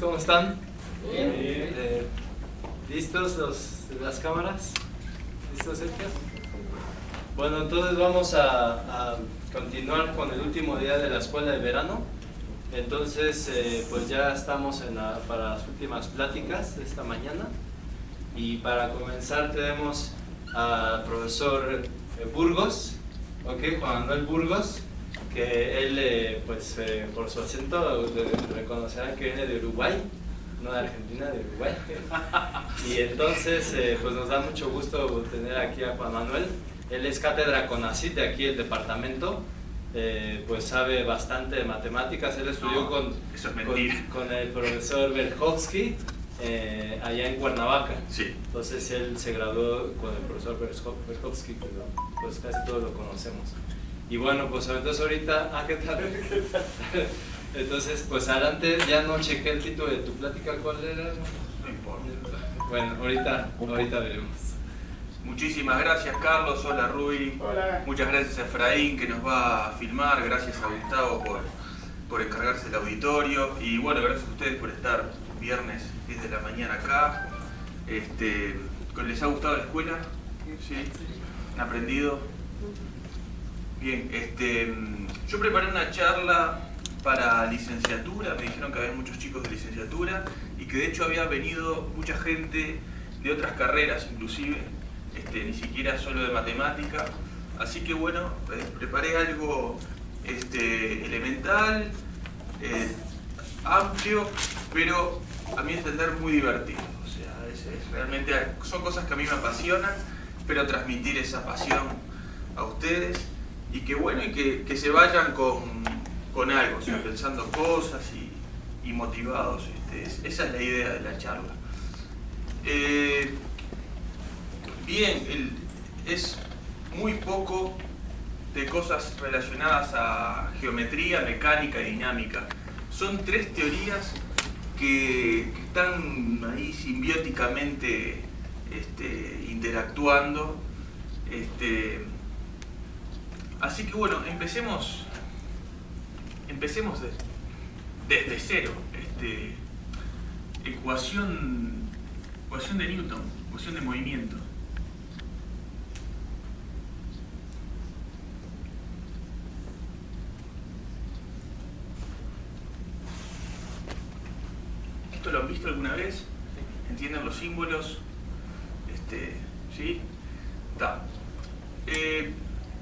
¿Cómo están? ¿Listos las cámaras? ¿Listos, Sergio? Bueno, entonces vamos a continuar con el último día de la escuela de verano. Entonces, pues ya estamos para las últimas pláticas de esta mañana. Y para comenzar tenemos al profesor Burgos, Juan Manuel Burgos, que él, por su acento, reconocerán que viene de Uruguay, no de Argentina, de Uruguay. Y entonces, pues nos da mucho gusto tener aquí a Juan Manuel. Él es cátedra CONACYT de aquí el departamento, pues sabe bastante de matemáticas. Él estudió con el profesor Berkowski allá en Cuernavaca. Sí. Entonces él se graduó con el profesor Berkowski, que pues casi todos lo conocemos. Y bueno, pues entonces ahorita, ¿qué tal? Entonces, pues adelante, ya no chequé el título de tu plática, ¿cuál era? No importa. Bueno, ahorita veremos. Muchísimas gracias, Carlos. Hola, Rui. Hola. Muchas gracias a Efraín, que nos va a filmar. Gracias a Gustavo por encargarse del auditorio. Y bueno, gracias a ustedes por estar viernes 10 de la mañana acá. ¿Les ha gustado la escuela? ¿Sí? ¿Han aprendido? Bien, yo preparé una charla para licenciatura. Me dijeron que había muchos chicos de licenciatura y que de hecho había venido mucha gente de otras carreras inclusive, ni siquiera solo de matemática. Así que bueno, preparé algo elemental, amplio, pero a mi entender muy divertido. O sea, realmente son cosas que a mí me apasionan, pero transmitir esa pasión a ustedes y que bueno, y que se vayan con algo, o sea, pensando cosas y motivados. Esa es la idea de la charla. Bien, es muy poco de cosas relacionadas a geometría, mecánica y dinámica. Son tres teorías que están ahí simbióticamente interactuando. Así que bueno, empecemos desde cero. Ecuación de Newton, ecuación de movimiento. ¿Esto lo han visto alguna vez? ¿Entienden los símbolos? ¿Sí?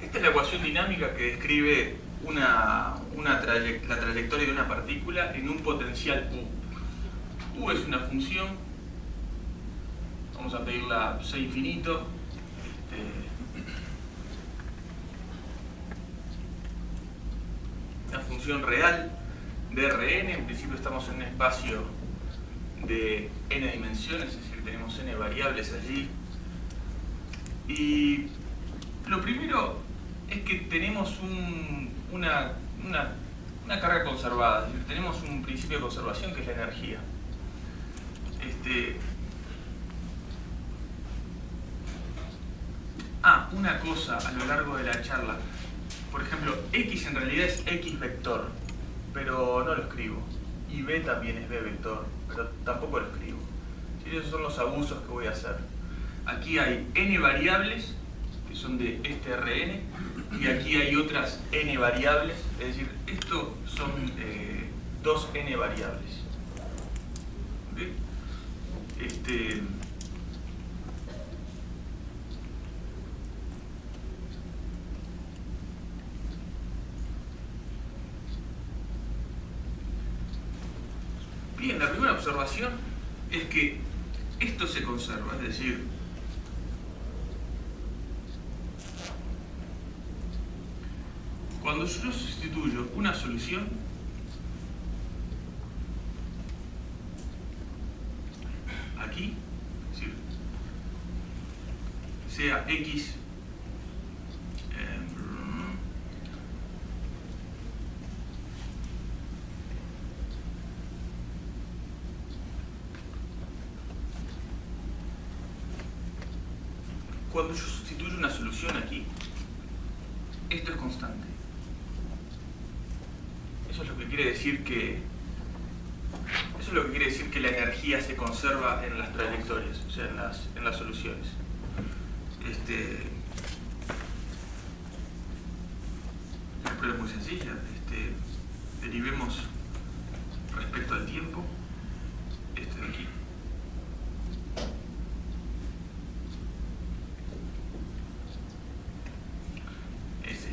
Esta es la ecuación dinámica que describe la trayectoria de una partícula en un potencial U. U es una función, vamos a pedirla C infinito, una función real de Rn. En principio estamos en un espacio de n dimensiones, es decir, tenemos n variables allí. Y lo primero es que tenemos una carga conservada, es decir, tenemos un principio de conservación que es la energía. Una cosa a lo largo de la charla, por ejemplo, X en realidad es X vector, pero no lo escribo, y B también es B vector, pero tampoco lo escribo. ¿Sí? Esos son los abusos que voy a hacer. Aquí hay n variables, que son de este Rn, y aquí hay otras n variables, es decir, esto son dos n variables. ¿Okay? Bien, la primera observación es que esto se conserva, es decir, cuando yo sustituyo una solución aquí, es decir, sea X cuando yo sustituyo una solución aquí, esto es constante. Eso es lo que quiere decir que Eso es lo que quiere decir que la energía se conserva en las trayectorias, o sea, en las soluciones. La prueba es muy sencilla. Derivemos respecto al tiempo, este de aquí. Es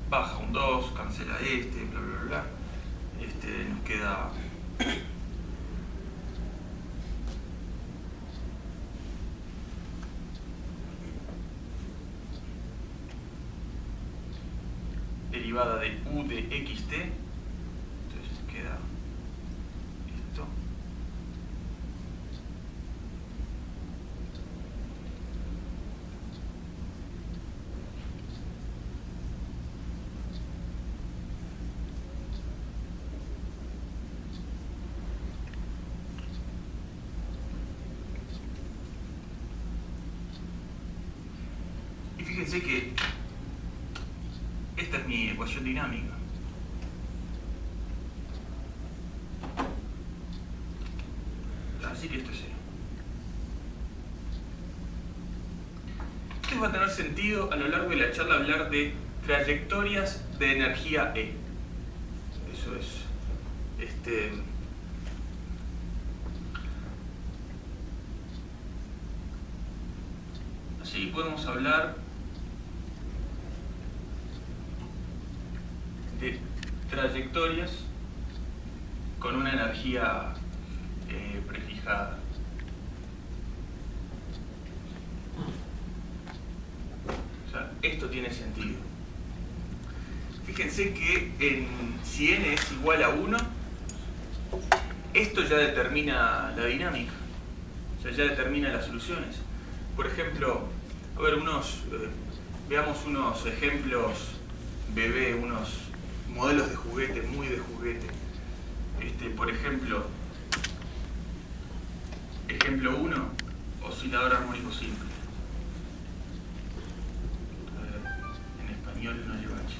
baja un 2, cancela bla bla bla. Nos queda derivada de u de xt, entonces queda esto. Y fíjense que esta es mi ecuación dinámica. Así que esto es cero. Esto va a tener sentido a lo largo de la charla hablar de trayectorias de energía E. Eso es. Así podemos hablar de trayectorias con una energía prefijada. O sea, esto tiene sentido. Fíjense que si n es igual a 1, esto ya determina la dinámica, o sea, ya determina las soluciones. Por ejemplo, a ver, veamos unos ejemplos bebé, unos modelos de juguete, muy de juguete. Por ejemplo, ejemplo 1, oscilador armónico simple. A ver, en español no lleva H.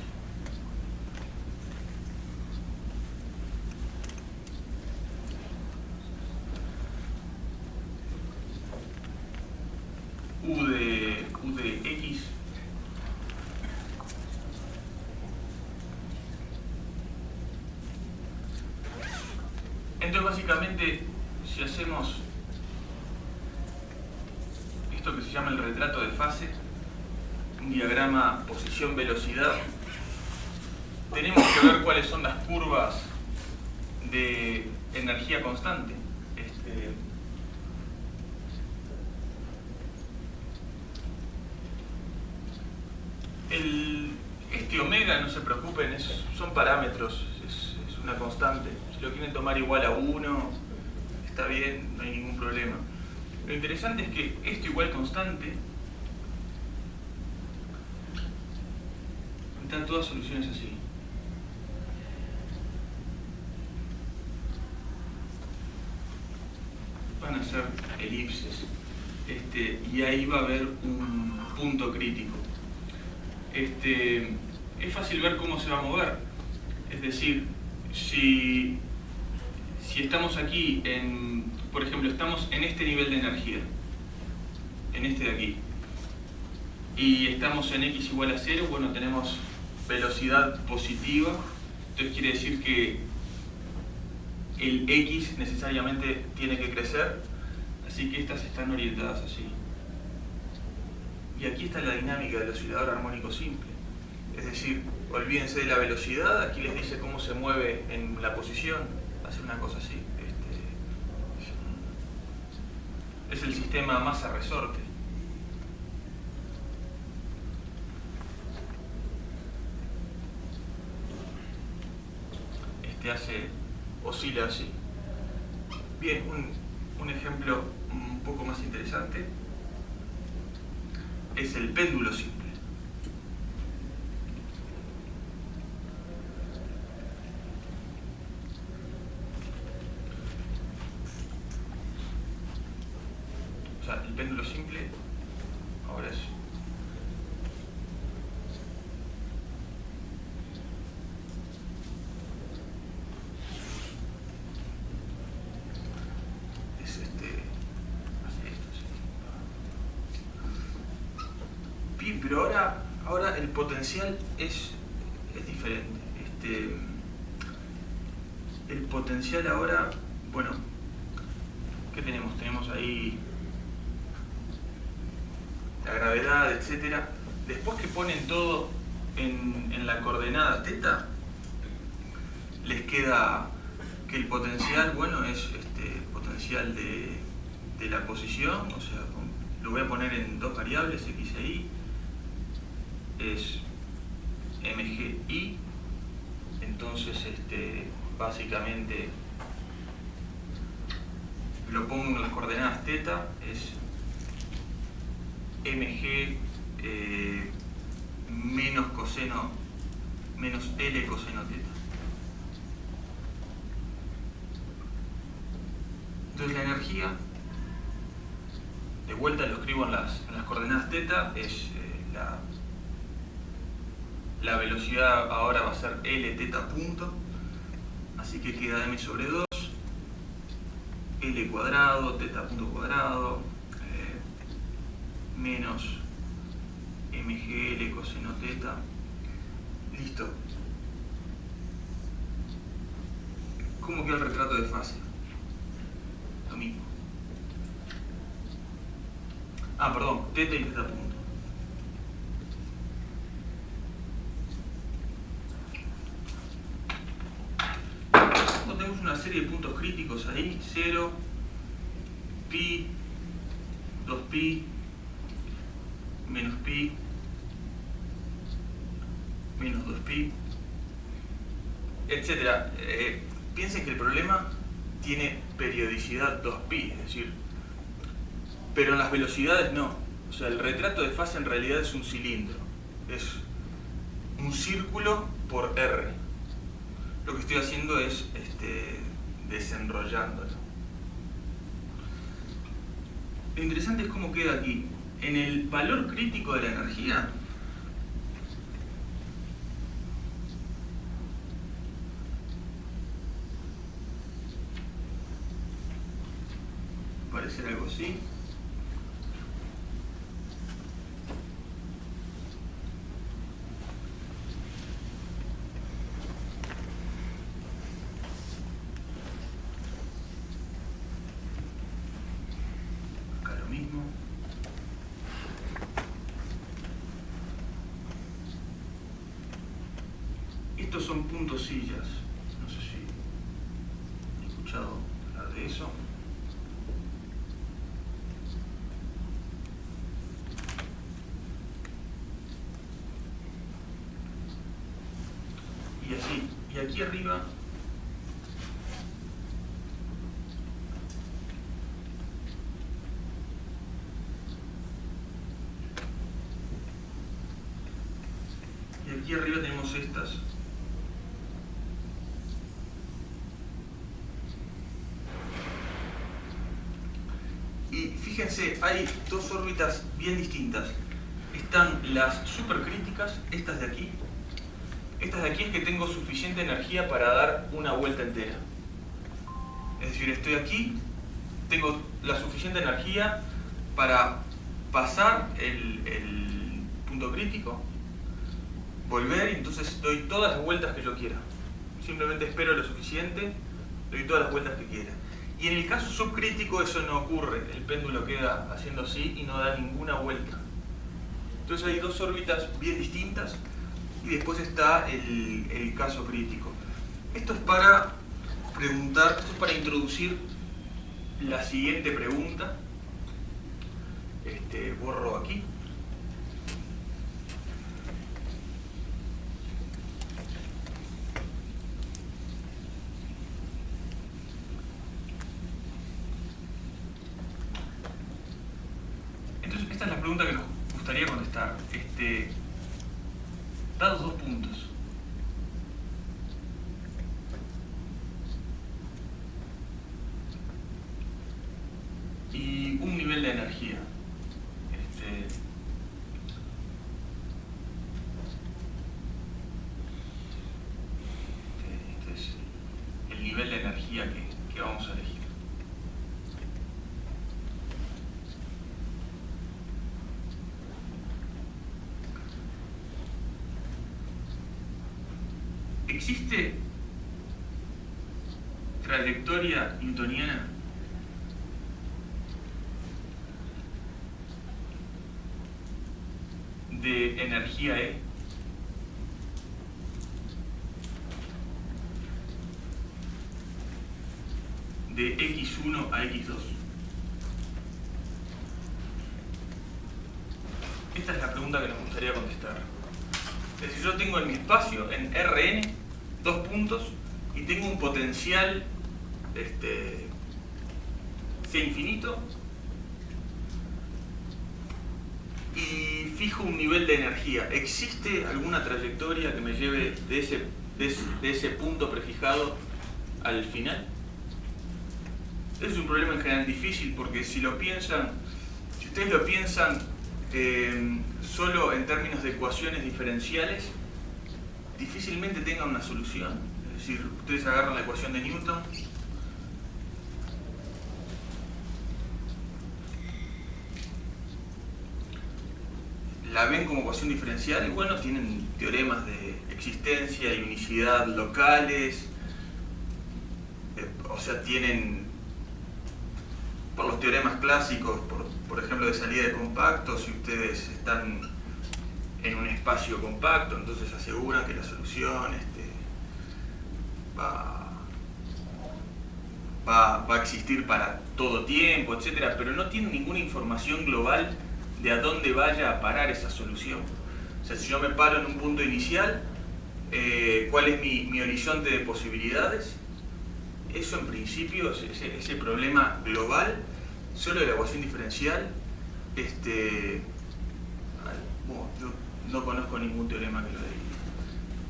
U de X entonces básicamente si hacemos esto que se llama el retrato de fase, un diagrama posición-velocidad, tenemos que ver cuáles son las curvas de energía constante. Este omega, no se preocupen, son parámetros, es una constante. Si lo quieren tomar igual a 1, está bien, no hay ningún problema. Lo interesante es que esto igual constante están todas soluciones así. Van a ser elipses. Y ahí va a haber un punto crítico. Es fácil ver cómo se va a mover. Es decir, si estamos aquí, por ejemplo, estamos en este nivel de energía, en este de aquí, y estamos en x igual a 0, bueno, tenemos velocidad positiva, entonces quiere decir que el x necesariamente tiene que crecer, así que estas están orientadas así. Y aquí está la dinámica del oscilador armónico simple. Es decir, olvídense de la velocidad, aquí les dice cómo se mueve en la posición, hace una cosa así. Es el sistema masa-resorte. Oscila así. Bien, un ejemplo un poco más interesante es el péndulo simple. sea, el péndulo simple ahora es así esto, sí. Pi, pero ahora el potencial es diferente. El potencial ahora, bueno, ¿qué tenemos? Tenemos ahí la gravedad, etcétera. Después que ponen todo en la coordenada θ, les queda que el potencial, bueno, es potencial de la posición, o sea, lo voy a poner en dos variables, x e y, es mgi, entonces básicamente lo pongo en las coordenadas θ, es mg menos L coseno θ. Entonces la energía, de vuelta lo escribo en las coordenadas θ, es la velocidad ahora va a ser Lθ punto, así que queda m sobre 2, L cuadrado, θ punto cuadrado, menos mgl coseno θ. Listo. ¿Cómo queda el retrato de fase? Lo mismo. Ah, perdón, θ y θ punto. Tenemos una serie de puntos críticos ahí, 0, pi, 2pi, menos pi, menos 2pi, etc. Piensen que el problema tiene periodicidad 2pi, es decir, pero en las velocidades no. O sea, el retrato de fase en realidad es un cilindro, es un círculo por r. Lo que estoy haciendo es desenrollándolo. Lo interesante es cómo queda aquí. En el valor crítico de la energía, parecer algo así. Estos son puntos sillas. No sé si he escuchado hablar de eso. Y así. Y aquí arriba tenemos estas. Y fíjense, hay dos órbitas bien distintas. Están las supercríticas, estas de aquí. Estas de aquí es que tengo suficiente energía para dar una vuelta entera. Es decir, estoy aquí, tengo la suficiente energía para pasar el punto crítico, volver y entonces doy todas las vueltas que yo quiera. Simplemente espero lo suficiente, doy todas las vueltas que quiera. Y en el caso subcrítico eso no ocurre, el péndulo queda haciendo así y no da ninguna vuelta. Entonces hay dos órbitas bien distintas y después está el caso crítico. Esto es para preguntar, esto es para introducir la siguiente pregunta. Borro aquí. Entonces, esta es la pregunta que nos gustaría contestar. Dados dos puntos, y un nivel de energía. energía que vamos a elegir. ¿Existe trayectoria newtoniana? De energía E. De X1 a X2. Esta es la pregunta que nos gustaría contestar. Es decir, yo tengo en mi espacio, en Rn, 2 puntos y tengo un potencial C infinito y fijo un nivel de energía. ¿Existe alguna trayectoria que me lleve de ese punto prefijado al final? Es un problema en general difícil porque si ustedes lo piensan solo en términos de ecuaciones diferenciales, difícilmente tengan una solución. Es decir, ustedes agarran la ecuación de Newton, la ven como ecuación diferencial y bueno, tienen teoremas de existencia y unicidad locales, o sea, tienen por los teoremas clásicos, por ejemplo, de salida de compacto, si ustedes están en un espacio compacto, entonces aseguran que la solución va a existir para todo tiempo, etc. Pero no tienen ninguna información global de a dónde vaya a parar esa solución. O sea, si yo me paro en un punto inicial, ¿cuál es mi horizonte de posibilidades? Eso en principio, ese problema global, solo de la ecuación diferencial, yo no conozco ningún teorema que lo diga.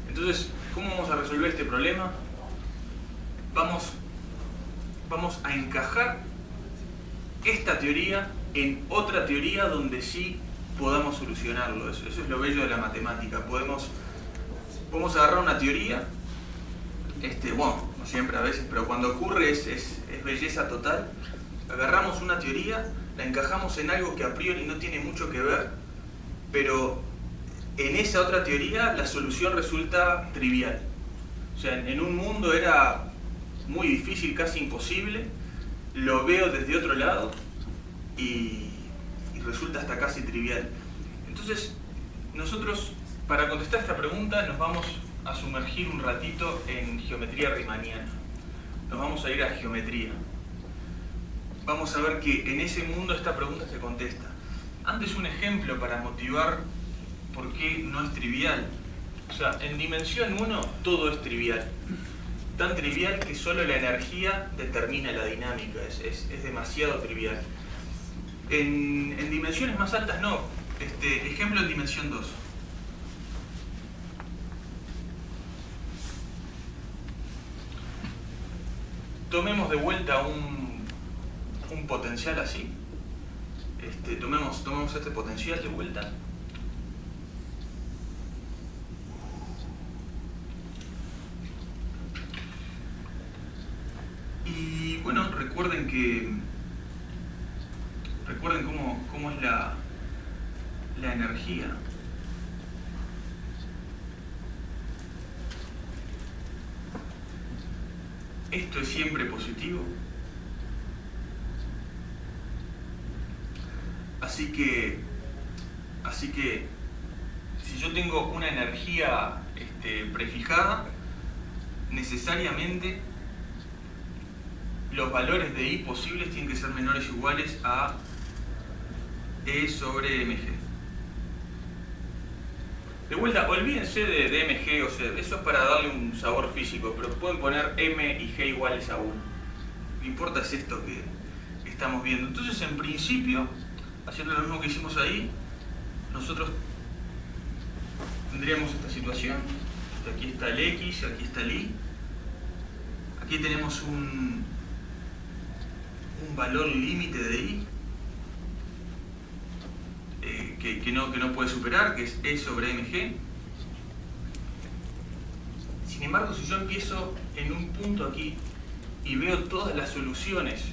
Entonces, ¿cómo vamos a resolver este problema? Vamos a encajar esta teoría en otra teoría donde sí podamos solucionarlo. Eso es lo bello de la matemática. Podemos agarrar una teoría, bueno, no siempre a veces, pero cuando ocurre es belleza total. Agarramos una teoría, la encajamos en algo que a priori no tiene mucho que ver, pero en esa otra teoría la solución resulta trivial. O sea, en un mundo era muy difícil, casi imposible, lo veo desde otro lado y resulta hasta casi trivial. Entonces, nosotros, para contestar esta pregunta, nos vamos a sumergir un ratito en geometría riemanniana. Nos vamos a ir a geometría. Vamos a ver que en ese mundo esta pregunta se contesta. Antes un ejemplo para motivar por qué no es trivial. O sea, en dimensión 1 todo es trivial. Tan trivial que solo la energía determina la dinámica. Es demasiado trivial. En dimensiones más altas no. Ejemplo en dimensión 2. Tomemos de vuelta un potencial así. Tomemos este potencial de vuelta. Y bueno, recuerden cómo es la energía. Esto es siempre positivo. Así que si yo tengo una energía prefijada, necesariamente los valores de I posibles tienen que ser menores o iguales a E sobre mg. De vuelta, olvídense de mg, o sea, eso es para darle un sabor físico, pero pueden poner m y g iguales a 1. Lo que importa es esto que estamos viendo. Entonces, en principio, haciendo lo mismo que hicimos ahí, nosotros tendríamos esta situación. Aquí está el x, aquí está el y. Aquí tenemos un valor límite de y que no puede superar, que es E sobre mg. Sin embargo, si yo empiezo en un punto aquí y veo todas las soluciones,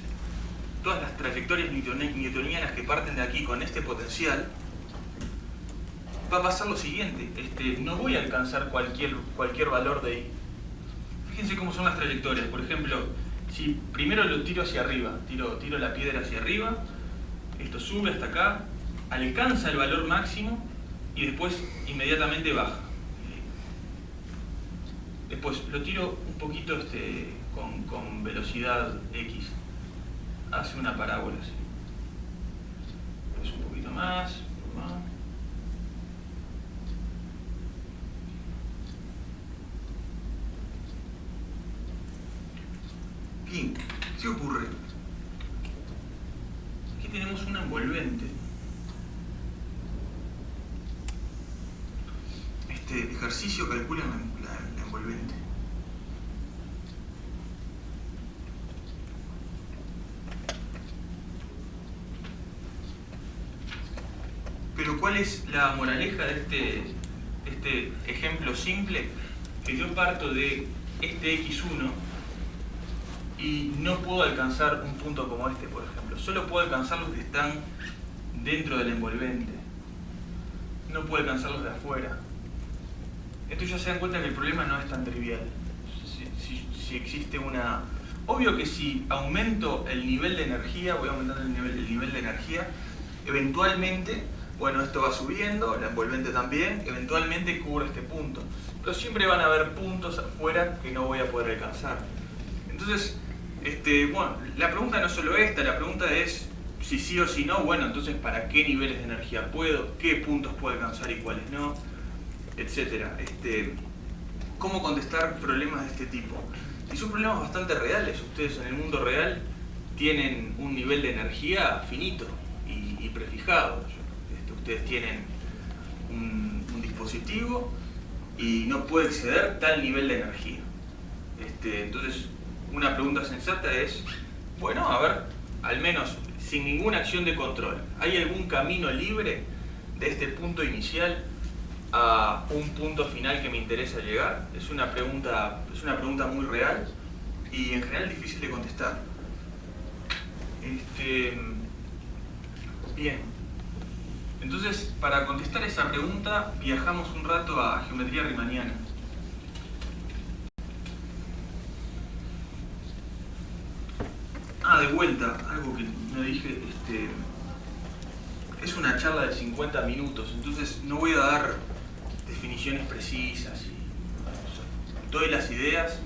todas las trayectorias newtonianas que parten de aquí con este potencial, va a pasar lo siguiente, no voy a alcanzar cualquier valor de I. Fíjense cómo son las trayectorias. Por ejemplo, si primero lo tiro hacia arriba, tiro la piedra hacia arriba, esto sube hasta acá, alcanza el valor máximo y después inmediatamente baja. Después lo tiro un poquito con velocidad X, hace una parábola así. Pues un poquito más. Bien, ¿qué ocurre? Aquí tenemos una envolvente. Este ejercicio calcula la envolvente. Pero ¿cuál es la moraleja de este ejemplo simple? Que yo parto de este x1 y no puedo alcanzar un punto como este, por ejemplo. Solo puedo alcanzar los que están dentro del envolvente. No puedo alcanzar los de afuera. Esto ya se dan cuenta que el problema no es tan trivial. Si existe una... Obvio que si aumento el nivel de energía, voy aumentando el nivel de energía, eventualmente, bueno, esto va subiendo, la envolvente también, eventualmente cubre este punto. Pero siempre van a haber puntos afuera que no voy a poder alcanzar. Entonces, bueno, la pregunta no es solo esta, la pregunta es si sí o si no, bueno, entonces ¿para qué niveles de energía puedo? ¿Qué puntos puedo alcanzar y cuáles no? Etcétera. ¿Cómo contestar problemas de este tipo? Y son problemas bastante reales. Ustedes en el mundo real tienen un nivel de energía finito y prefijado. Ustedes tienen un dispositivo y no puede exceder tal nivel de energía. Entonces, una pregunta sensata es, bueno, a ver, al menos sin ninguna acción de control, ¿hay algún camino libre de este punto inicial a un punto final que me interesa llegar? Es una pregunta muy real y en general difícil de contestar. Bien. Entonces, para contestar esa pregunta, viajamos un rato a geometría riemanniana. De vuelta, algo que no dije, es una charla de 50 minutos, entonces no voy a dar definiciones precisas. Doy las ideas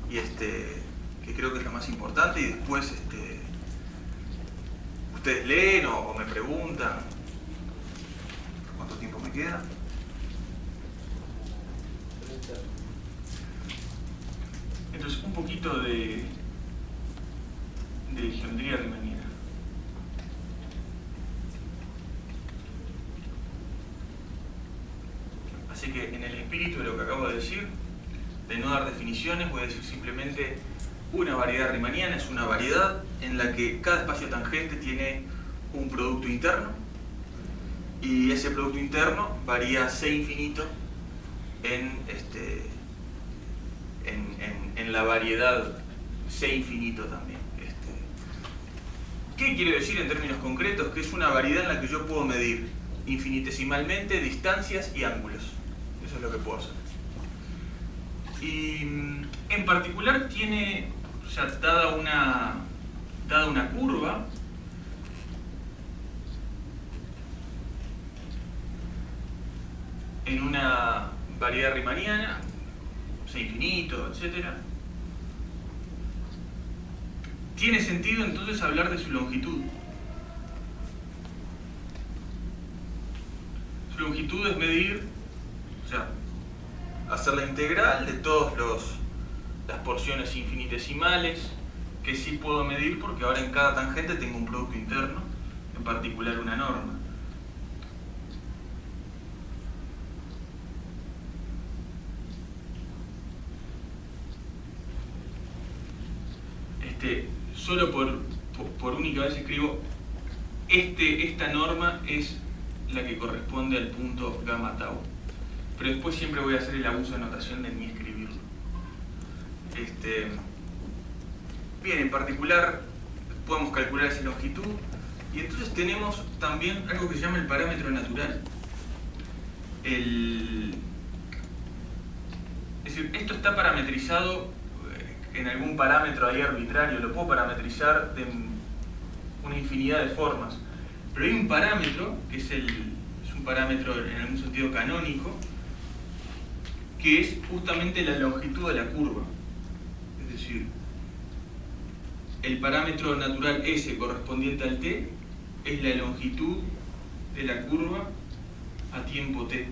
y que creo que es lo más importante, y después ustedes leen o me preguntan. ¿Cuánto tiempo me queda? Entonces, un poquito de geometría riemanniana. Así que en el espíritu de lo que acabo de decir, de no dar definiciones, voy a decir simplemente una variedad riemanniana es una variedad en la que cada espacio tangente tiene un producto interno y ese producto interno varía C infinito en la variedad C infinito también. ¿Qué quiere decir en términos concretos? Que es una variedad en la que yo puedo medir infinitesimalmente distancias y ángulos. Eso es lo que puedo hacer. Y en particular tiene, o sea, dada una curva, en una variedad riemanniana, C infinito, etc. Tiene sentido entonces hablar de su longitud. Su longitud es medir, o sea, hacer la integral de todas las porciones infinitesimales que sí puedo medir porque ahora en cada tangente tengo un producto interno, en particular una norma. Solo por única vez escribo, esta norma es la que corresponde al punto gamma tau. Pero después siempre voy a hacer el abuso de notación de ni escribirlo. Bien, en particular podemos calcular esa longitud y entonces tenemos también algo que se llama el parámetro natural. Es decir, esto está parametrizado en algún parámetro ahí arbitrario, lo puedo parametrizar de una infinidad de formas, pero hay un parámetro que es un parámetro en algún sentido canónico, que es justamente la longitud de la curva. Es decir, el parámetro natural S correspondiente al t es la longitud de la curva a tiempo t.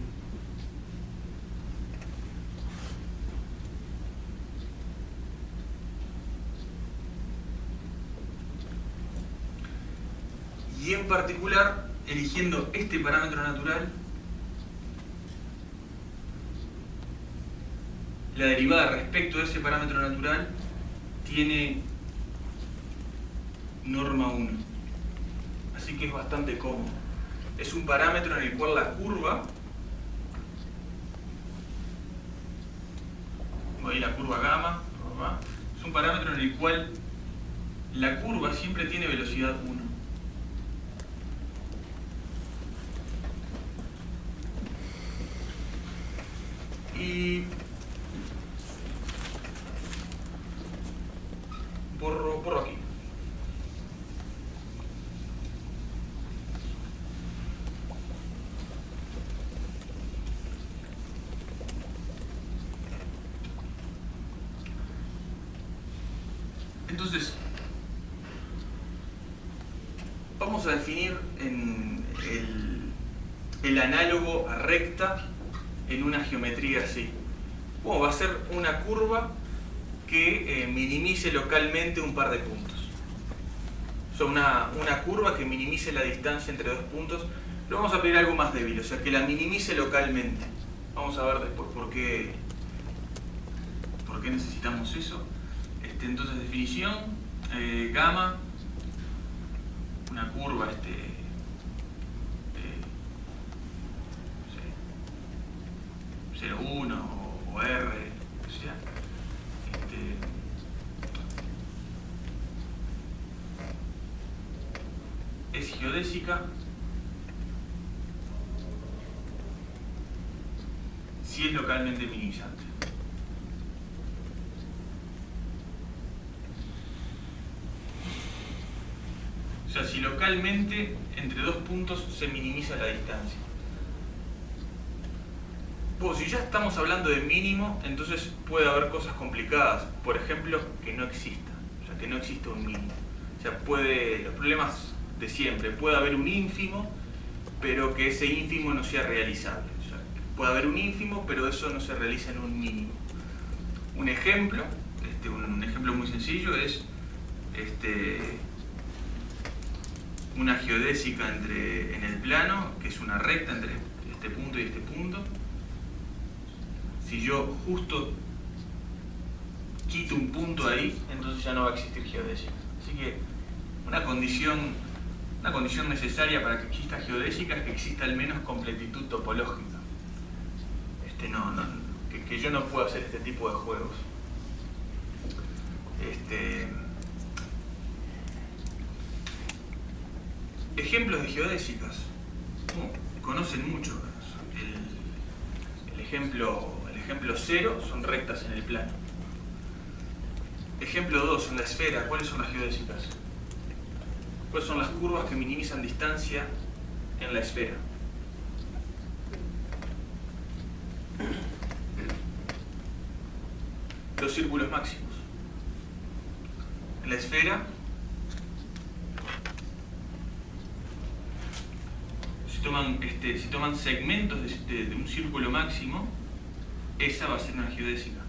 Y en particular, eligiendo este parámetro natural, la derivada respecto de ese parámetro natural tiene norma 1. Así que es bastante cómodo. Es un parámetro en el cual la curva, ahí la curva gamma, es un parámetro en el cual la curva siempre tiene velocidad 1. Y borro aquí. Entonces, vamos a definir el análogo a recta en una geometría así. Bueno, va a ser una curva que minimice localmente un par de puntos. O sea, una curva que minimice la distancia entre dos puntos. Lo vamos a pedir algo más débil, o sea, que la minimice localmente. Vamos a ver después por qué necesitamos eso. Entonces, definición, gamma, una curva, 0,1 o R, o sea, es geodésica si es localmente minimizante. O sea, si localmente entre dos puntos se minimiza la distancia. Pues si ya estamos hablando de mínimo, entonces puede haber cosas complicadas. Por ejemplo, que no exista. O sea, que no exista un mínimo. O sea, los problemas de siempre. Puede haber un ínfimo, pero que ese ínfimo no sea realizable. O sea, puede haber un ínfimo, pero eso no se realiza en un mínimo. Un ejemplo muy sencillo es una geodésica en el plano, que es una recta entre este punto y este punto. Si yo justo quito un punto ahí, entonces ya no va a existir geodésica. Así que una condición necesaria para que exista geodésica es que exista al menos completitud topológica. Que yo no puedo hacer este tipo de juegos. Ejemplos de geodésicas. Conocen mucho. El ejemplo 0 son rectas en el plano. Ejemplo 2, en la esfera, ¿cuáles son las geodésicas? ¿Cuáles son las curvas que minimizan distancia en la esfera? Los círculos máximos. En la esfera, si toman segmentos de un círculo máximo, esa va a ser una geodésica.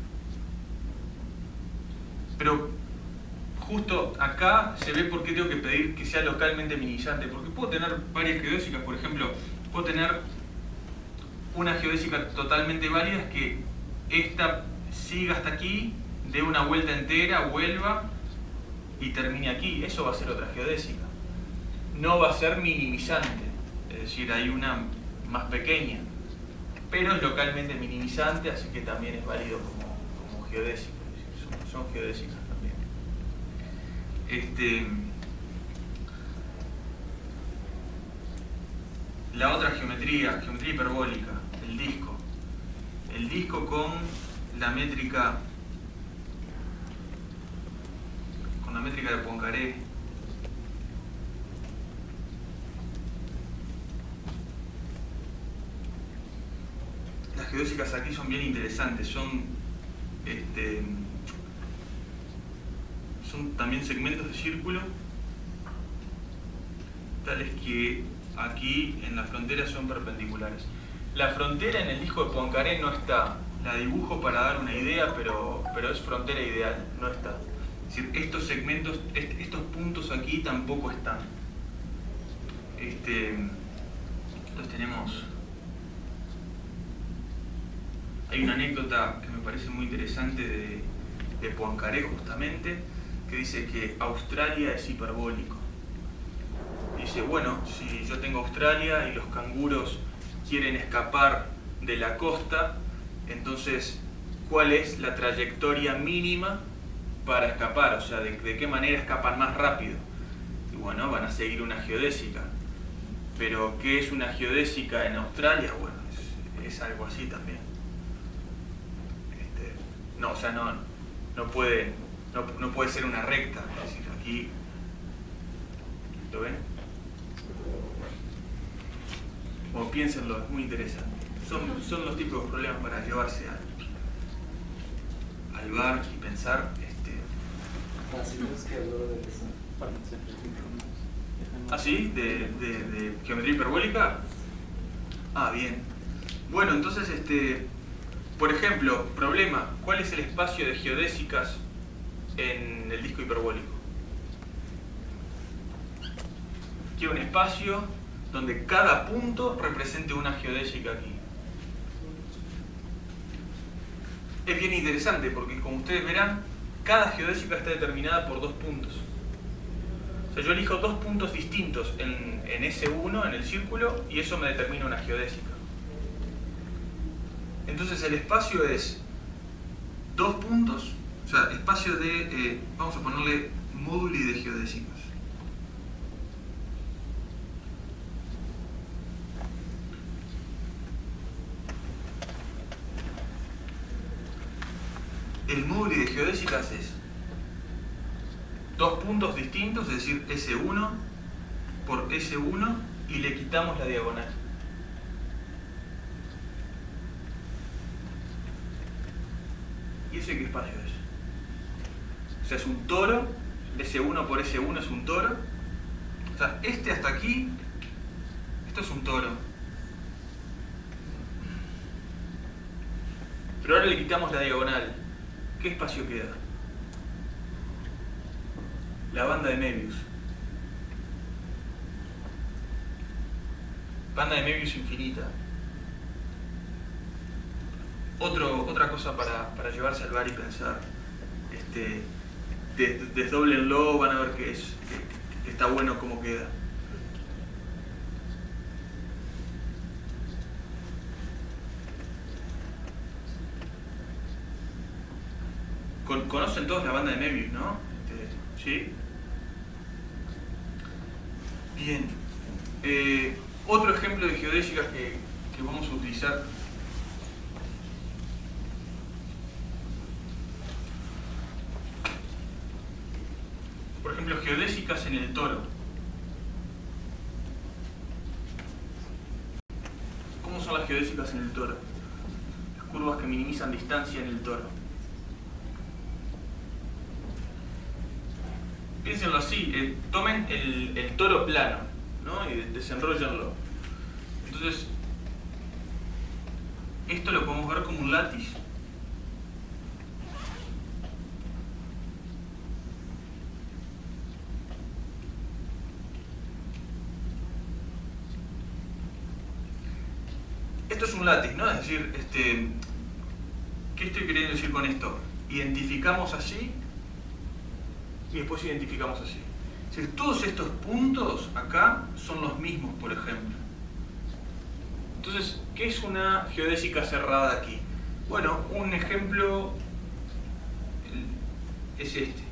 Pero justo acá se ve por qué tengo que pedir que sea localmente minimizante, porque puedo tener varias geodésicas. Por ejemplo, puedo tener una geodésica totalmente válida, es que esta siga hasta aquí, dé una vuelta entera, vuelva y termine aquí. Eso va a ser otra geodésica. No va a ser minimizante, es decir, hay una más pequeña, pero es localmente minimizante, así que también es válido como geodésica. Son geodésicas también. La otra geometría hiperbólica, el disco. El disco con la métrica de Poincaré. Las geodésicas aquí son bien interesantes, son también segmentos de círculo, tales que aquí en la frontera son perpendiculares. La frontera en el disco de Poincaré no está, la dibujo para dar una idea, pero es frontera ideal, no está. Es decir, estos segmentos, estos puntos aquí tampoco están. Entonces tenemos... Hay una anécdota que me parece muy interesante de Poincaré justamente, que dice que Australia es hiperbólico. Dice, bueno, si yo tengo Australia y los canguros quieren escapar de la costa, entonces, ¿cuál es la trayectoria mínima para escapar? O sea, ¿de qué manera escapan más rápido? Y bueno, van a seguir una geodésica. Pero, ¿qué es una geodésica en Australia? Bueno, es algo así también. No, o sea, no puede ser una recta. Es decir, aquí, ¿lo ven? O piénsenlo, es muy interesante. Son los típicos problemas para llevarse al bar y pensar. ¿Ah, sí? ¿De geometría hiperbólica? Ah, bien. Bueno, entonces, por ejemplo, problema, ¿cuál es el espacio de geodésicas en el disco hiperbólico? Quiero un espacio donde cada punto represente una geodésica aquí. Es bien interesante porque, como ustedes verán, cada geodésica está determinada por 2 puntos. O sea, yo elijo 2 puntos distintos en S1, en el círculo, y eso me determina una geodésica. Entonces el espacio es 2 puntos, o sea, espacio de, vamos a ponerle móduli de geodésicas. El móduli de geodésicas es 2 puntos distintos, es decir, S1 por S1, y le quitamos la diagonal. ¿Y ese qué espacio es? O sea, es un toro, S1 por S1 es un toro. O sea, hasta aquí, esto es un toro. Pero ahora le quitamos la diagonal. ¿Qué espacio queda? La banda de Möbius. Banda de Möbius infinita. Otra cosa para llevarse al bar y pensar. Desdóblenlo, van a ver que está bueno cómo queda. Conocen todos la banda de Möbius, ¿no? ¿Sí? Bien. Otro ejemplo de geodésicas que vamos a utilizar. Por ejemplo, geodésicas en el toro. ¿Cómo son las geodésicas en el toro? Las curvas que minimizan distancia en el toro. Piénsenlo así, tomen el toro plano, ¿no? Y desenróllenlo. Entonces, esto lo podemos ver como un látiz. Esto es un látiz, ¿no? Es decir, ¿qué estoy queriendo decir con esto? Identificamos así y después identificamos así. Es decir, todos estos puntos acá son los mismos, por ejemplo. Entonces, ¿qué es una geodésica cerrada aquí? Bueno, un ejemplo es este.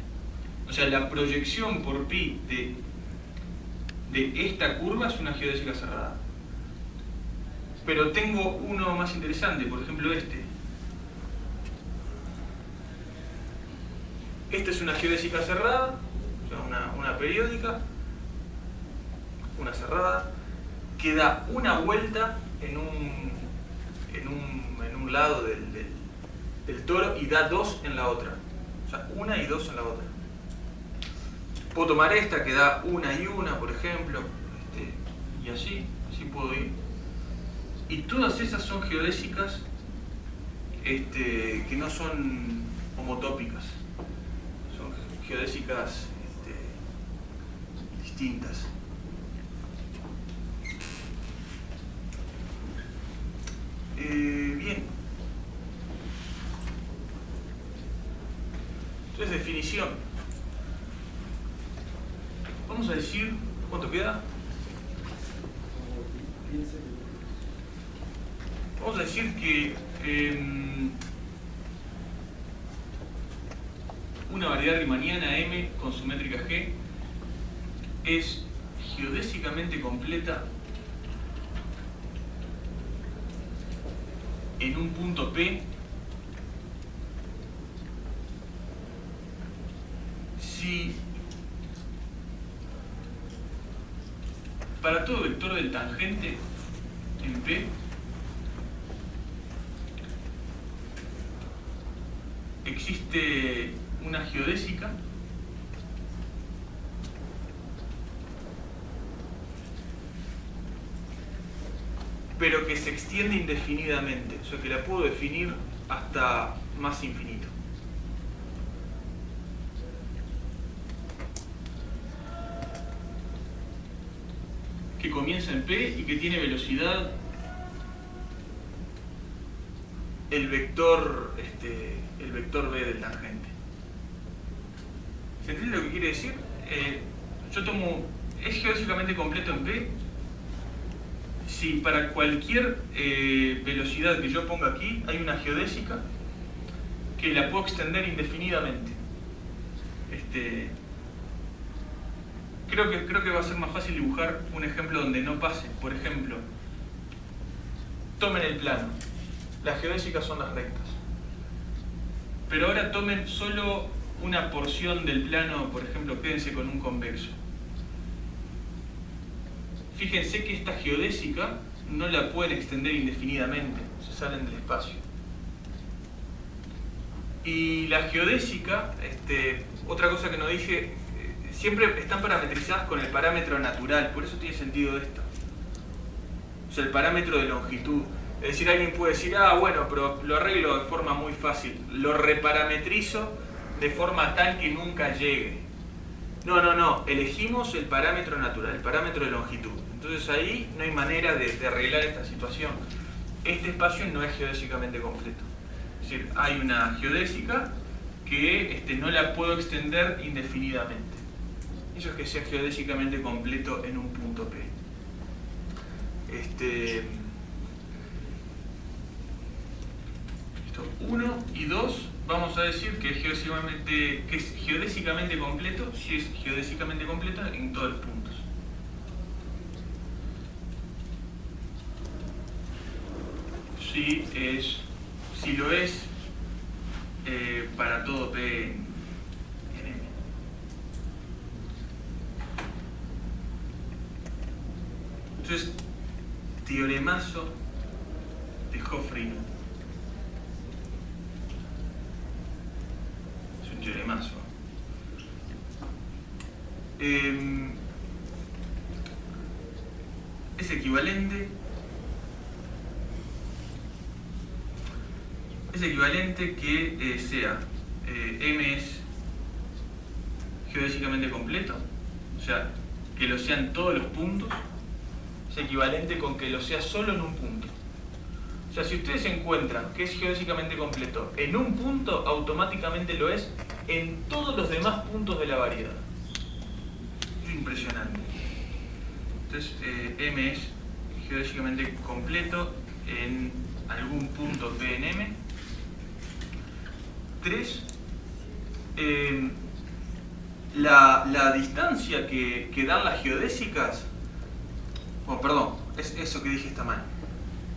O sea, la proyección por pi de esta curva es una geodésica cerrada. Pero tengo uno más interesante, por ejemplo este. Esta es una geodésica cerrada, o sea, una periódica, una cerrada, que da una vuelta en un lado del toro y da 2 en la otra. O sea, 1 y 2 en la otra. Puedo tomar esta que da 1 y 1, por ejemplo, y así puedo ir. Y todas esas son geodésicas que no son homotópicas, son geodésicas distintas. Bien. Entonces, definición. Vamos a decir, ¿cuánto queda? Vamos a decir que una variedad riemanniana M con su métrica G es geodésicamente completa en un punto P si para todo vector del tangente en P existe una geodésica pero que se extiende indefinidamente, o sea que la puedo definir hasta más infinito. Que comienza en P y que tiene velocidad el vector B del tangente. ¿Se entiende lo que quiere decir? Yo tomo, es geodésicamente completo en P si para cualquier velocidad que yo ponga aquí hay una geodésica que la puedo extender indefinidamente. Creo que va a ser más fácil dibujar un ejemplo donde no pase. Por ejemplo, tomen el plano. Las geodésicas son las rectas. Pero ahora tomen solo una porción del plano, por ejemplo, quédense con un convexo. Fíjense que esta geodésica no la pueden extender indefinidamente, se salen del espacio. Y la geodésica, otra cosa que no dije, siempre están parametrizadas con el parámetro natural, por eso tiene sentido esto. O sea, el parámetro de longitud. Es decir, alguien puede decir, bueno, pero lo arreglo de forma muy fácil. Lo reparametrizo de forma tal que nunca llegue. No, elegimos el parámetro natural, el parámetro de longitud. Entonces ahí no hay manera de arreglar esta situación. Este espacio no es geodésicamente completo. Es decir, hay una geodésica que no la puedo extender indefinidamente. Eso es que sea geodésicamente completo en un punto P. 1 y 2 vamos a decir que es geodésicamente completo si es geodésicamente completo en todos los puntos. Si lo es para todo P en M. Entonces, teoremazo de Joffrino. Es un teoremazo. Es equivalente que sea M es geodésicamente completo, o sea, que lo sean todos los puntos, es equivalente con que lo sea solo en un punto. O sea, si ustedes encuentran que es geodésicamente completo en un punto, automáticamente lo es en todos los demás puntos de la variedad. Es impresionante. Entonces, M es geodésicamente completo en algún punto P en M. 3. la distancia que dan las geodésicas, bueno, perdón, es eso que dije está mal.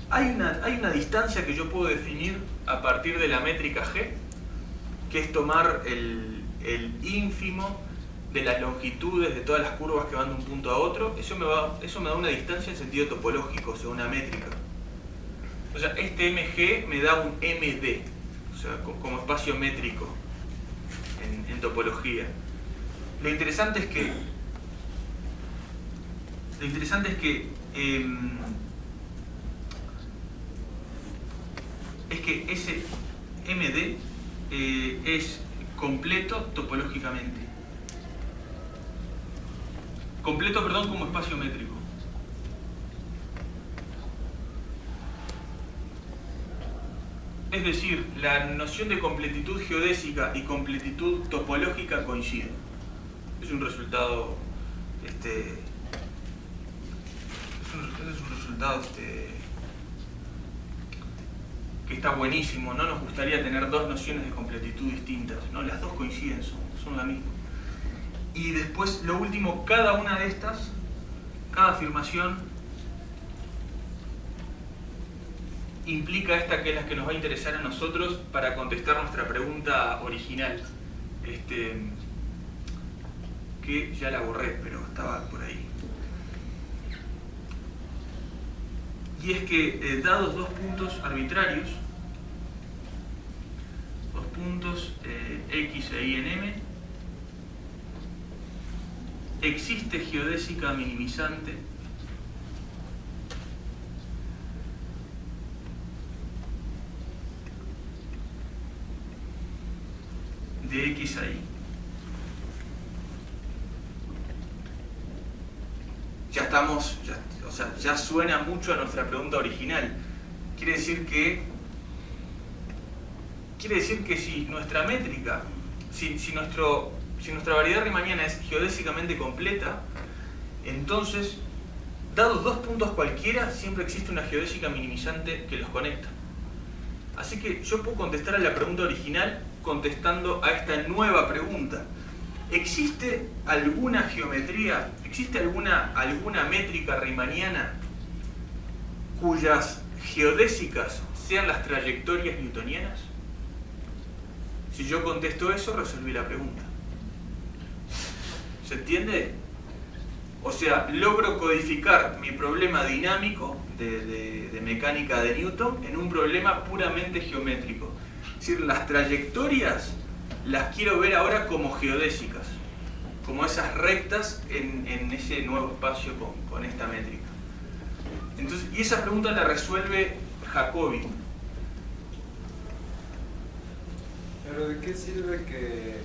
Hay una distancia que yo puedo definir a partir de la métrica G, que es tomar el ínfimo de las longitudes de todas las curvas que van de un punto a otro. Eso me da una distancia en sentido topológico, o sea, una métrica. O sea, este MG me da un MD, o sea, como espacio métrico en topología. Lo interesante es que ese MD es completo topológicamente. Completo, perdón, como espacio métrico. Es decir, la noción de completitud geodésica y completitud topológica coinciden. Es un resultado que está buenísimo. No nos gustaría tener dos nociones de completitud distintas, ¿no? Las dos coinciden, son la misma. Y después, lo último, cada una de estas, cada afirmación implica esta que es la que nos va a interesar a nosotros para contestar nuestra pregunta original, que ya la borré, pero estaba por ahí. Y es que dados dos puntos arbitrarios, dos puntos X e Y en M, existe geodésica minimizante de X a Y. Ya suena mucho a nuestra pregunta original. Quiere decir que si nuestra métrica, si nuestra variedad riemanniana es geodésicamente completa, entonces, dados dos puntos cualquiera, siempre existe una geodésica minimizante que los conecta. Así que yo puedo contestar a la pregunta original contestando a esta nueva pregunta. ¿Existe alguna geometría, existe alguna métrica riemanniana cuyas geodésicas sean las trayectorias newtonianas? Si yo contesto eso, resolví la pregunta. ¿Se entiende? O sea, logro codificar mi problema dinámico de mecánica de Newton en un problema puramente geométrico. Es decir, las trayectorias las quiero ver ahora como geodésicas, como esas rectas en ese nuevo espacio con esta métrica. Entonces, y esa pregunta la resuelve Jacobi. Pero ¿de qué sirve que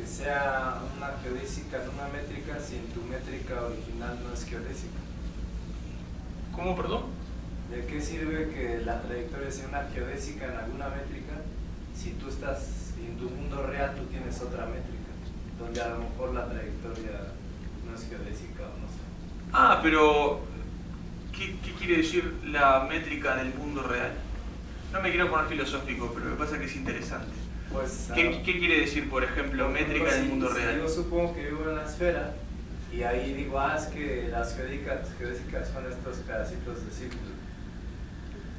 sea una geodésica en una métrica si en tu métrica original no es geodésica? ¿Cómo, perdón? ¿De qué sirve que la trayectoria sea una geodésica en alguna métrica si tú estás en tu mundo real, tú tienes otra métrica, donde a lo mejor la trayectoria no es geodésica o no sé? Ah, pero ¿qué quiere decir la métrica del mundo real? No me quiero poner filosófico, pero me pasa que es interesante. Pues, ¿Qué quiere decir, por ejemplo, métrica del mundo real? Yo supongo que vivo en la esfera y ahí digo, es que las geodésicas son estos pedacitos de círculo.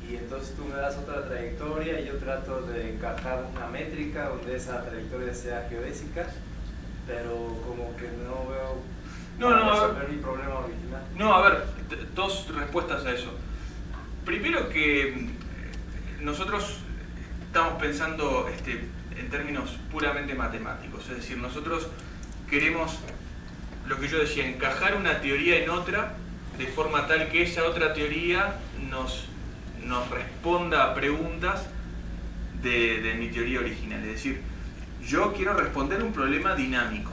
Y entonces tú me das otra trayectoria y yo trato de encajar una métrica donde esa trayectoria sea geodésica, pero como que no veo resolver mi problema original. No, a ver, dos respuestas a eso. Primero que nosotros estamos pensando en términos puramente matemáticos, es decir, nosotros queremos, lo que yo decía, encajar una teoría en otra de forma tal que esa otra teoría nos responda a preguntas de mi teoría original. Es decir, yo quiero responder un problema dinámico,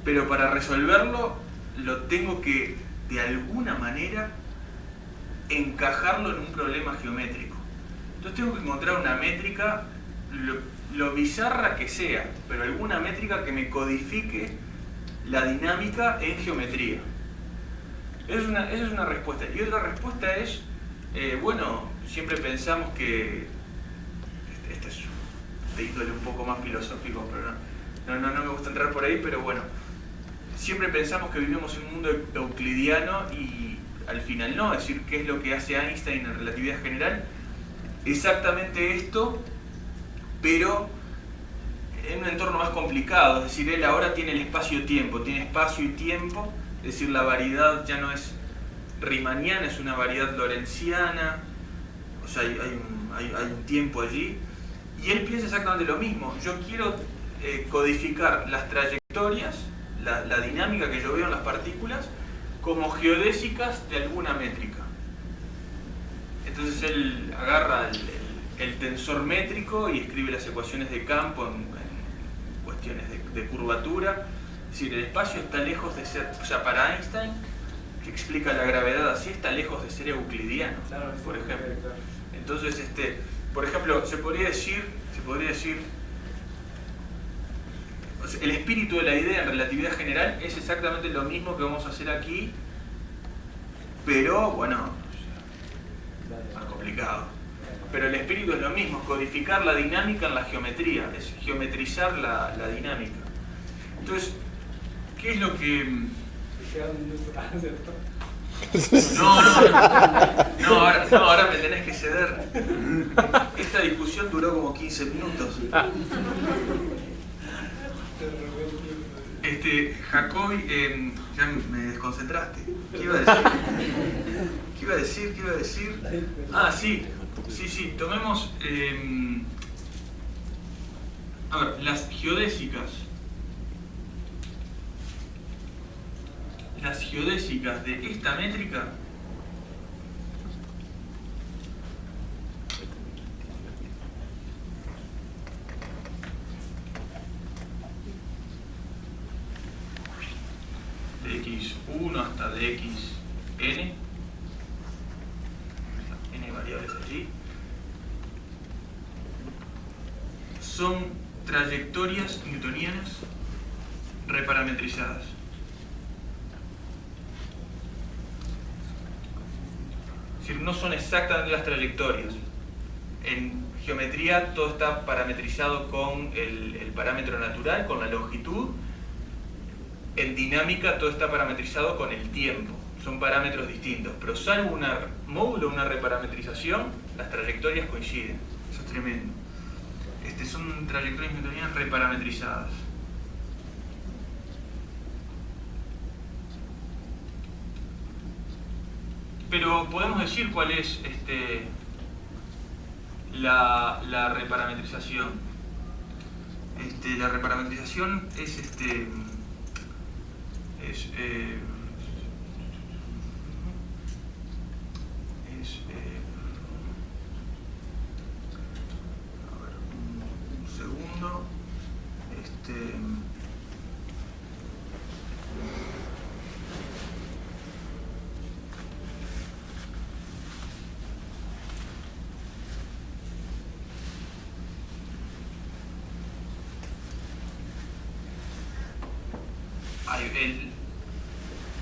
pero para resolverlo lo tengo que, de alguna manera, encajarlo en un problema geométrico. Entonces tengo que encontrar una métrica, lo bizarra que sea, pero alguna métrica que me codifique la dinámica en geometría. Esa es una respuesta. Y otra respuesta es, bueno, siempre pensamos que, este es de índole un poco más filosófico, pero no, no me gusta entrar por ahí, pero bueno, siempre pensamos que vivimos en un mundo euclidiano y al final no, es decir, ¿qué es lo que hace Einstein en relatividad general? Exactamente esto, pero en un entorno más complicado, es decir, él ahora tiene el espacio-tiempo, tiene espacio y tiempo, es decir, la variedad ya no es riemanniana, es una variedad lorentziana, o sea, hay un tiempo allí, y él piensa exactamente lo mismo. Yo quiero codificar las trayectorias, la dinámica que yo veo en las partículas, como geodésicas de alguna métrica. Entonces él agarra el tensor métrico y escribe las ecuaciones de campo en cuestiones de curvatura. Es decir, el espacio está lejos de ser, o sea, para Einstein, que explica la gravedad así, está lejos de ser euclidiano, Claro, por sí, ejemplo. claro. Entonces, por ejemplo, se podría decir, o sea, el espíritu de la idea en relatividad general es exactamente lo mismo que vamos a hacer aquí, pero bueno, más complicado. Pero el espíritu es lo mismo, codificar la dinámica en la geometría, es geometrizar la dinámica. Entonces, ¿qué es lo que...? No, ahora me tenés que ceder. Esta discusión duró como 15 minutos. Jacobi, ya me desconcentraste. ¿Qué iba a decir? Ah, sí, tomemos... a ver, las geodésicas. Las geodésicas de esta métrica de x1 hasta dxn, n variables allí, son trayectorias newtonianas reparametrizadas. Es decir, no son exactamente las trayectorias. En geometría todo está parametrizado con el parámetro natural, con la longitud. En dinámica todo está parametrizado con el tiempo. Son parámetros distintos. Pero salvo un módulo, una reparametrización, las trayectorias coinciden. Eso es tremendo. Son trayectorias newtonianas reparametrizadas. Pero podemos decir cuál es la reparametrización. La reparametrización es a ver, un segundo.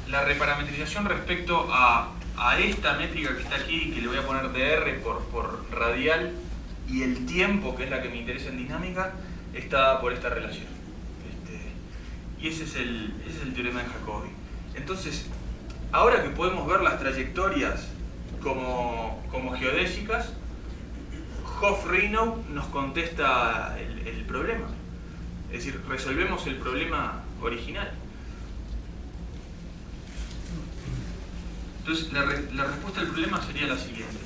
La reparametrización respecto a esta métrica que está aquí, que le voy a poner dr por radial, y el tiempo, que es la que me interesa en dinámica, está dada por esta relación. Y ese es el teorema de Jacobi. Entonces, ahora que podemos ver las trayectorias como geodésicas, Hopf-Rinow nos contesta el problema. Es decir, resolvemos el problema original. Entonces, la respuesta al problema sería la siguiente.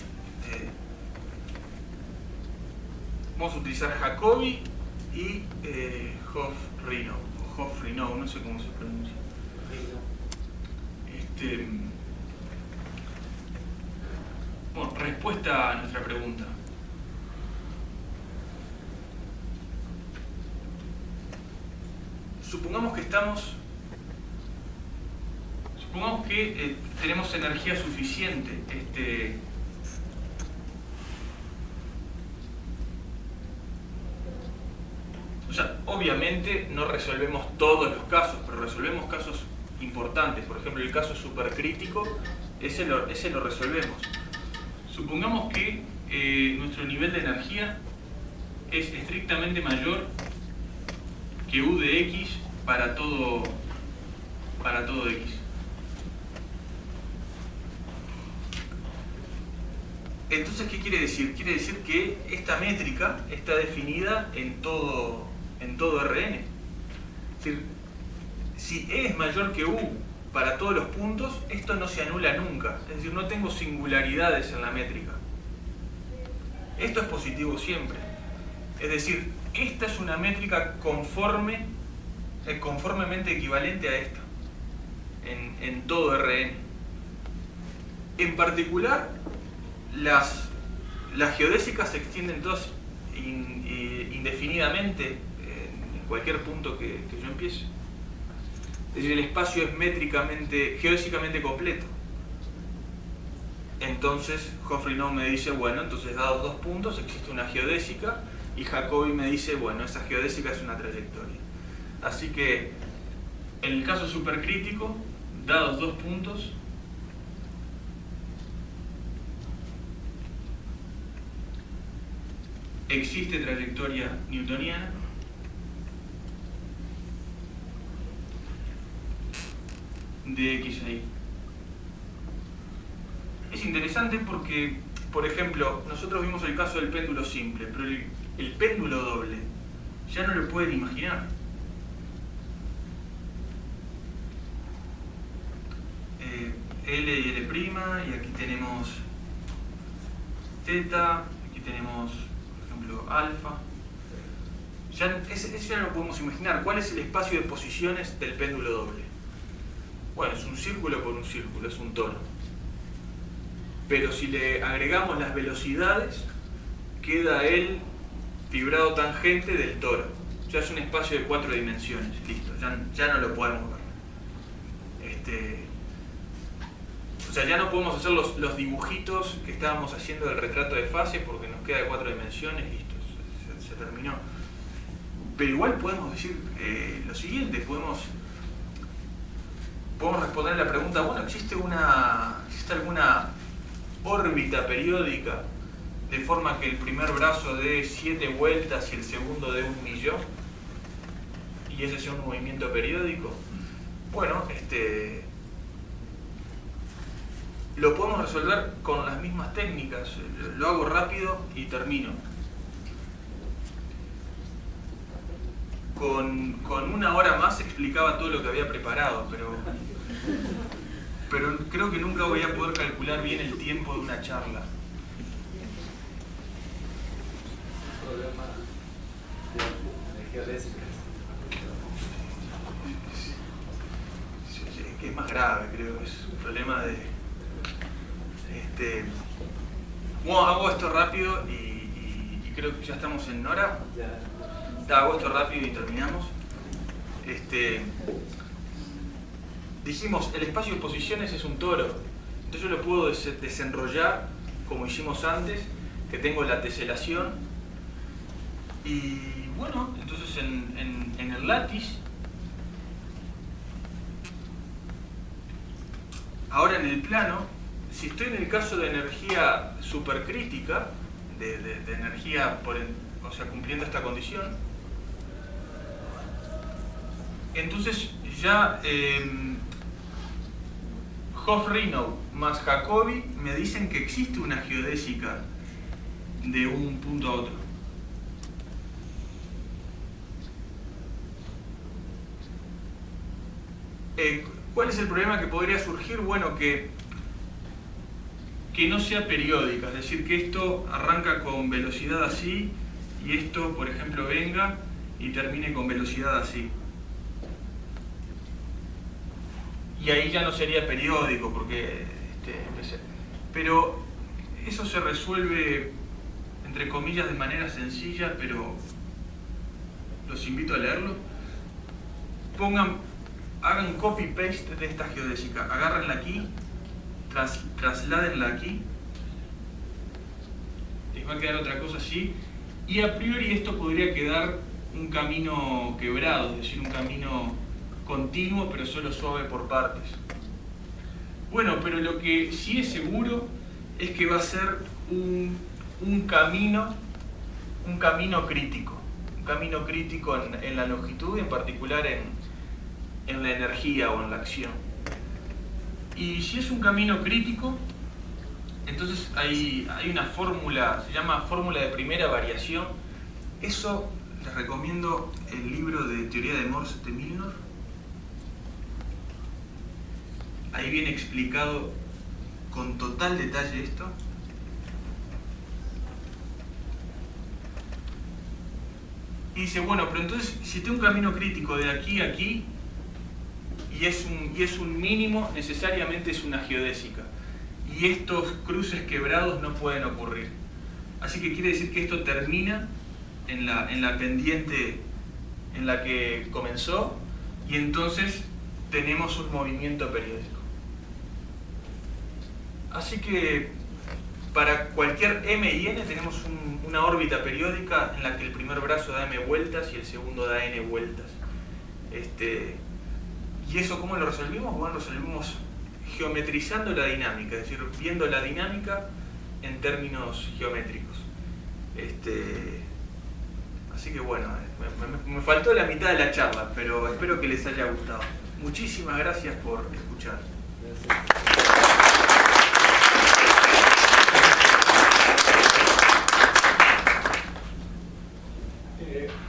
Vamos a utilizar Jacobi y Hopf-Rinow, o Hopf-Rinow, no sé cómo se pronuncia. Bueno, respuesta a nuestra pregunta. Supongamos que tenemos energía suficiente. O sea, obviamente no resolvemos todos los casos, pero resolvemos casos importantes. Por ejemplo, el caso supercrítico, ese lo resolvemos. Supongamos que nuestro nivel de energía es estrictamente mayor que u de x para todo x. Entonces, ¿qué quiere decir? Quiere decir que esta métrica está definida en todo Rn. Es decir, si E es mayor que U para todos los puntos, esto no se anula nunca. Es decir, no tengo singularidades en la métrica. Esto es positivo siempre. Es decir, esta es una métrica conformemente equivalente a esta en todo Rn. En particular, las geodésicas se extienden todas indefinidamente en cualquier punto que yo empiece. Es decir, el espacio es geodésicamente completo. Entonces Geoffroy-Hinton me dice, bueno, entonces dados dos puntos existe una geodésica, y Jacobi me dice, bueno, esa geodésica es una trayectoria. Así que en el caso supercrítico, dados dos puntos, existe trayectoria newtoniana de x a y. Es interesante porque, por ejemplo, nosotros vimos el caso del péndulo simple, pero el péndulo doble ya no lo pueden imaginar. L y L', y aquí tenemos teta, aquí tenemos, por ejemplo, alfa. Eso ya no lo podemos imaginar. ¿Cuál es el espacio de posiciones del péndulo doble? Bueno, es un círculo por un círculo, es un toro. Pero si le agregamos las velocidades, queda el fibrado tangente del toro. Ya es un espacio de 4 dimensiones, listo, ya no lo podemos ver. O sea, ya no podemos hacer los dibujitos que estábamos haciendo del retrato de fase porque nos queda de 4 dimensiones, listo, se terminó. Pero igual podemos decir lo siguiente, podemos responder la pregunta, bueno, ¿existe alguna órbita periódica de forma que el primer brazo dé 7 vueltas y el segundo dé 1.000.000 y ese sea un movimiento periódico? Bueno, lo podemos resolver con las mismas técnicas. Lo hago rápido y termino. Con 1 hora más explicaba todo lo que había preparado, pero creo que nunca voy a poder calcular bien el tiempo de una charla. Problema de geodésicas. Que es más grave, creo, es un problema de... Bueno, hago esto rápido y creo que ya estamos en hora. Hago esto rápido y terminamos. Dijimos, el espacio de posiciones es un toro. Entonces yo lo puedo desenrollar como hicimos antes, que tengo la teselación. Y bueno, entonces en el látiz, ahora en el plano, si estoy en el caso de energía supercrítica, de energía o sea, cumpliendo esta condición, entonces ya Geoffroy-Hinton más Jacobi me dicen que existe una geodésica de un punto a otro. ¿Cuál es el problema que podría surgir? Bueno, que no sea periódica, es decir, que esto arranca con velocidad así y esto, por ejemplo, venga y termine con velocidad así. Y ahí ya no sería periódico, porque pero eso se resuelve, entre comillas, de manera sencilla, pero los invito a leerlo. Hagan copy-paste de esta geodésica, agárrenla aquí, trasládenla aquí, les va a quedar otra cosa así, y a priori esto podría quedar un camino quebrado, es decir, un camino continuo pero solo suave por partes. Bueno, pero lo que sí es seguro es que va a ser un camino crítico, un camino crítico en la longitud y en particular en la energía o en la acción. Y si es un camino crítico, entonces hay una fórmula, se llama fórmula de primera variación. Eso les recomiendo el libro de teoría de Morse de Milnor. Ahí viene explicado con total detalle esto. Y dice, bueno, pero entonces si tengo un camino crítico de aquí a aquí y es un mínimo, necesariamente es una geodésica. Y estos cruces quebrados no pueden ocurrir. Así que quiere decir que esto termina en la pendiente en la que comenzó y entonces tenemos un movimiento periódico. Así que para cualquier m y n tenemos una órbita periódica en la que el primer brazo da m vueltas y el segundo da n vueltas. ¿Y eso cómo lo resolvimos? Bueno, lo resolvimos geometrizando la dinámica, es decir, viendo la dinámica en términos geométricos. Así que bueno, me faltó la mitad de la charla, pero espero que les haya gustado. Muchísimas gracias por escuchar.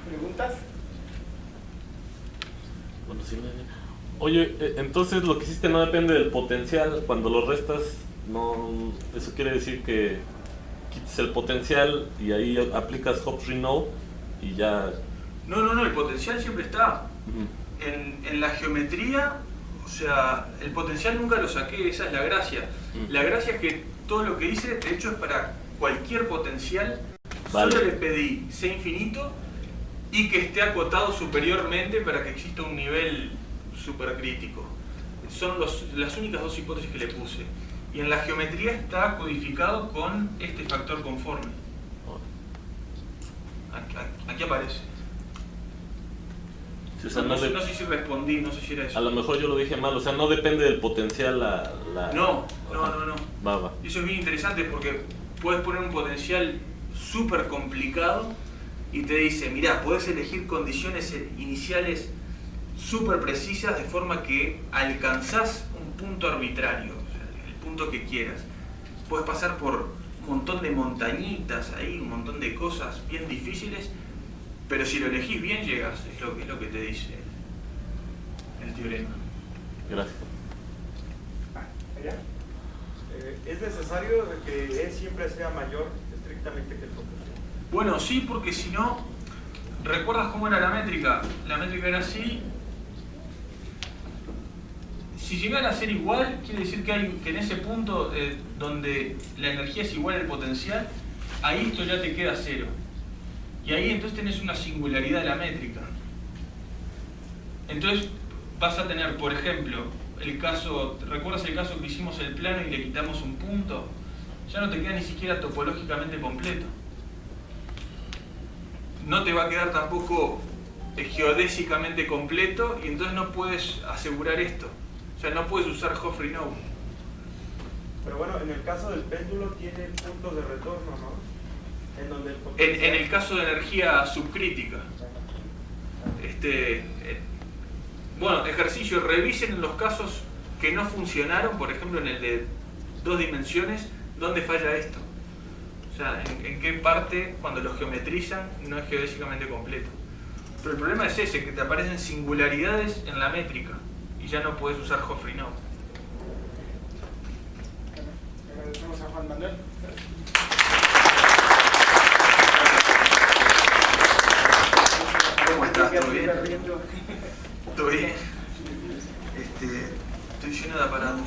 ¿Preguntas? Bueno, sí, oye, entonces lo que hiciste no depende del potencial. Cuando lo restas, no, eso quiere decir que quites el potencial y ahí aplicas Hopf-Renault y ya. No, el potencial siempre está. En la geometría, o sea, el potencial nunca lo saqué, esa es la gracia. La gracia es que todo lo que hice, de hecho, es para cualquier potencial. Vale. Solo le pedí C infinito y que esté acotado superiormente para que exista un nivel supercrítico. Son las únicas dos hipótesis que le puse. Y en la geometría está codificado con este factor conforme. Aquí aparece. Sí, o sea, No sé si respondí, no sé si era eso. A lo mejor yo lo dije mal, o sea, no depende del potencial No. Va. Eso es bien interesante porque puedes poner un potencial súper complicado y te dice, mirá, podés elegir condiciones iniciales súper precisas de forma que alcanzás un punto arbitrario, o sea, el punto que quieras. Puedes pasar por un montón de montañitas ahí, un montón de cosas bien difíciles, pero si lo elegís bien llegas, es lo que te dice el teorema. Gracias. Allá. ¿Es necesario que E siempre sea mayor estrictamente que el potencial? Bueno, sí, porque si no, ¿recuerdas cómo era la métrica? La métrica era así. Si llegara a ser igual, quiere decir que en ese punto donde la energía es igual al potencial, ahí esto ya te queda cero. Y ahí entonces tenés una singularidad de la métrica. Entonces vas a tener, por ejemplo, ¿recuerdas el caso que hicimos el plano y le quitamos un punto? Ya no te queda ni siquiera topológicamente completo. No te va a quedar tampoco geodésicamente completo y entonces no puedes asegurar esto. O sea, no puedes usar Hopf-Renault. Pero bueno, en el caso del péndulo tiene puntos de retorno, ¿no? En donde el potencial... En el caso de energía subcrítica. Bueno, ejercicio, revisen los casos que no funcionaron, por ejemplo en el de 2 dimensiones, ¿dónde falla esto? O sea, en qué parte, cuando lo geometrizan, no es geodésicamente completo. Pero el problema es ese, que te aparecen singularidades en la métrica y ya no puedes usar Hopf-Renault. Agradecemos a Juan Manuel. ¿Cómo estás? ¿Todo bien? Riendo. ¿Todo bien? Estoy lleno de aparatos.